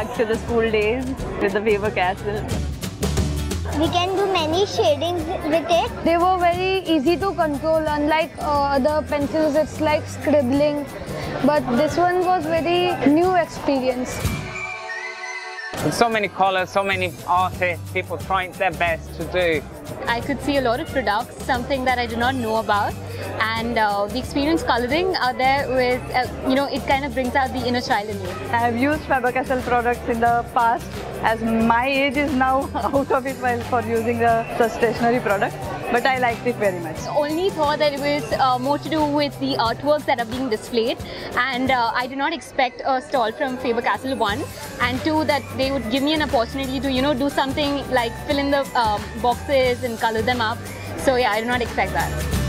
back to the school days with the Faber-Castell. We can do many shadings with it. They were very easy to control, unlike other pencils, it's like scribbling. But this one was very new experience. With so many colors, so many artists, people trying their best to do. I could see a lot of products, something that I did not know about, and the experience coloring out there with, it kind of brings out the inner child in me. I have used Faber-Castell products in the past, as my age is now out of it for using such stationery products, but I liked it very much. Only thought that it was more to do with the artworks that are being displayed, and I did not expect a stall from Faber-Castell, one, and two, that they would give me an opportunity to do something like fill in the boxes and color them up. So yeah, I did not expect that.